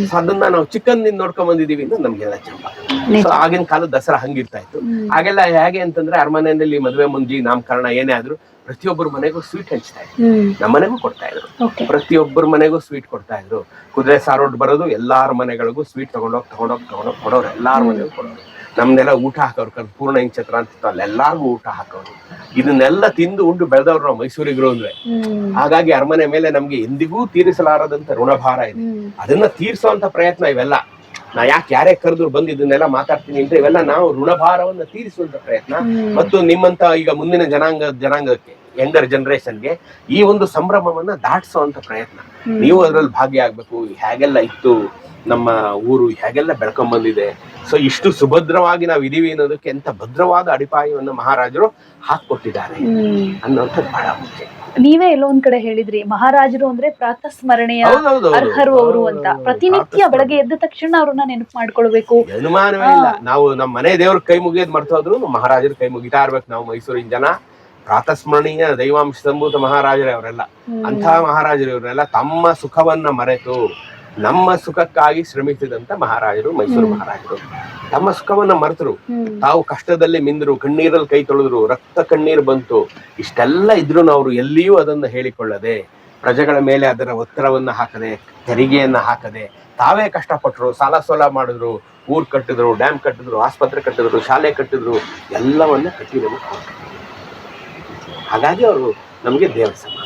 ಸೊ ಅದನ್ನ ನಾವು ಚಿಕ್ಕಂದಿಂದ ನೋಡ್ಕೊಂಡ್ ಬಂದಿದೀವಿ ಅಂದ್ರೆ ನಮ್ಗೆಲ್ಲ ಜಂಬ. ಸೊ ಆಗಿನ ಕಾಲದ ದಸರಾ ಹಂಗಿರ್ತಾ ಇತ್ತು. ಹಾಗೆಲ್ಲ ಹೇಗೆ ಅಂತಂದ್ರೆ ಅರಮನೆಯಲ್ಲಿ ಮದುವೆ ಮುಂಜಿ ನಾಮಕರಣ ಏನೇ ಆದ್ರೂ ಪ್ರತಿಯೊಬ್ಬರ ಮನೆಗೂ ಸ್ವೀಟ್ ಹಂಚ್ತಾ ಇದ್ರು, ನಮ್ಮ ಮನೆಗೂ ಕೊಡ್ತಾ ಇದ್ರು. ಪ್ರತಿಯೊಬ್ಬರ ಮನೆಗೂ ಸ್ವೀಟ್ ಕೊಡ್ತಾ ಇದ್ರು. ಕುದುರೆ ಸಾರೋಡ್ ಬರೋದು, ಎಲ್ಲಾರ ಮನೆಗಳಿಗೂ ಸ್ವೀಟ್ ತಗೊಂಡೋಗ್ ಕೊಡೋರು, ಎಲ್ಲಾರ ಮನೆಗೂ ಕೊಡೋರು. ನಮ್ನೆಲ್ಲ ಊಟ ಹಾಕೋರು, ಪೂರ್ಣ ಇಂಚತ್ರ ಅಂತ ಅಲ್ಲಿ ಎಲ್ಲಾರ್ಗು ಊಟ ಹಾಕೋರು. ಇದನ್ನೆಲ್ಲ ತಿಂದು ಉಂಡು ಬೆಳೆದವ್ರು ನಾವು ಮೈಸೂರಿಗರು ಅಂದ್ರೆ. ಹಾಗಾಗಿ ಅರಮನೆ ಮೇಲೆ ನಮ್ಗೆ ಎಂದಿಗೂ ತೀರಿಸಲಾರದಂತ ಋಣಭಾರ ಇದೆ. ಅದನ್ನ ತೀರಿಸುವಂತ ಪ್ರಯತ್ನ ಇವೆಲ್ಲ. ನಾ ಯಾರೇ ಕರೆದ್ರು ಬಂದು ಇದನ್ನೆಲ್ಲ ಮಾತಾಡ್ತೀನಿ ಅಂದ್ರೆ ಇವೆಲ್ಲ ನಾವು ಋಣಭಾರವನ್ನ ತೀರಿಸುವಂತ ಪ್ರಯತ್ನ. ಮತ್ತು ನಿಮ್ಮಂತ ಈಗ ಮುಂದಿನ ಜನಾಂಗಕ್ಕೆ, ಯಂಗರ್ ಜನರೇಷನ್ಗೆ ಈ ಒಂದು ಸಂಭ್ರಮವನ್ನ ದಾಟಿಸುವಂತ ಪ್ರಯತ್ನ. ನೀವು ಅದ್ರಲ್ಲಿ ಭಾಗಿಯಾಗ್ಬೇಕು. ಹೇಗೆಲ್ಲ ಇತ್ತು ನಮ್ಮ ಊರು, ಹೇಗೆಲ್ಲ ಬೆಳ್ಕೊಂಡ್ ಬಂದಿದೆ. ಸೊ ಇಷ್ಟು ಸುಭದ್ರವಾಗಿ ನಾವು ಇದೀವಿ ಅನ್ನೋದಕ್ಕೆ ಎಂತ ಭದ್ರವಾದ ಅಡಿಪಾಯವನ್ನು ಮಹಾರಾಜರು ಹಾಕೊಟ್ಟಿದ್ದಾರೆ ಅನ್ನೋಂಥದ್ದು ಬಹಳ ಮುಖ್ಯ. ನೀವೇ ಎಲ್ಲೋ ಒಂದ್ ಕಡೆ ಹೇಳಿದ್ರಿ, ಮಹಾರಾಜರು ಅಂದ್ರೆ ಪ್ರಾತಃ ಸ್ಮರಣೆಯ ಅರ್ಹರು ಅವರು ಅಂತ. ಪ್ರತಿನಿತ್ಯ ಬೆಳಗ್ಗೆ ಎದ್ದ ತಕ್ಷಣ ಅವ್ರನ್ನ ನೆನಪು ಮಾಡ್ಕೊಳ್ಬೇಕು, ಅನುಮಾನವೇ ಇಲ್ಲ. ನಾವು ನಮ್ಮ ಮನೆ ದೇವ್ರ ಕೈ ಮುಗಿಯೋದ್ ಮರ್ತೋದ್ರು ಮಹಾರಾಜರು ಕೈ ಮುಗಿತಾ ಇರ್ಬೇಕು. ನಾವು ಮೈಸೂರಿನ ಜನ ಪ್ರಾತಃ ಸ್ಮರಣೀಯ ದೈವಾಂಶ ಸಂಭೂತ ಮಹಾರಾಜರೇ ಅವರೆಲ್ಲ. ಅಂತಹ ಮಹಾರಾಜರು ಇವರೆಲ್ಲ ತಮ್ಮ ಸುಖವನ್ನ ಮರೆತು ನಮ್ಮ ಸುಖಕ್ಕಾಗಿ ಶ್ರಮಿಸಿದಂತ ಮಹಾರಾಜರು, ಮೈಸೂರು ಮಹಾರಾಜರು. ತಮ್ಮ ಸುಖವನ್ನ ಮರೆತರು, ತಾವು ಕಷ್ಟದಲ್ಲಿ ಮಿಂದ್ರು, ಕಣ್ಣೀರಲ್ಲಿ ಕೈ ತೊಳೆದ್ರು, ರಕ್ತ ಕಣ್ಣೀರು ಬಂತು. ಇಷ್ಟೆಲ್ಲ ಇದ್ರು ಅವರು ಎಲ್ಲಿಯೂ ಅದನ್ನ ಹೇಳಿಕೊಳ್ಳದೆ, ಪ್ರಜೆಗಳ ಮೇಲೆ ಅದರ ಒತ್ತಡವನ್ನ ಹಾಕದೆ, ತೆರಿಗೆಯನ್ನ ಹಾಕದೆ, ತಾವೇ ಕಷ್ಟಪಟ್ಟರು, ಸಾಲ ಸೋಲ ಮಾಡಿದ್ರು, ಊರ್ ಕಟ್ಟಿದ್ರು, ಡ್ಯಾಮ್ ಕಟ್ಟಿದ್ರು, ಆಸ್ಪತ್ರೆ ಕಟ್ಟಿದ್ರು, ಶಾಲೆ ಕಟ್ಟಿದ್ರು, ಎಲ್ಲವನ್ನ ಕಟ್ಟಿ ನಮಗೆ ಕೊಟ್ಟರು. ಹಾಗಾಗಿ ಅವರು ನಮ್ಗೆ ದೇವರ ಸಮಾನ.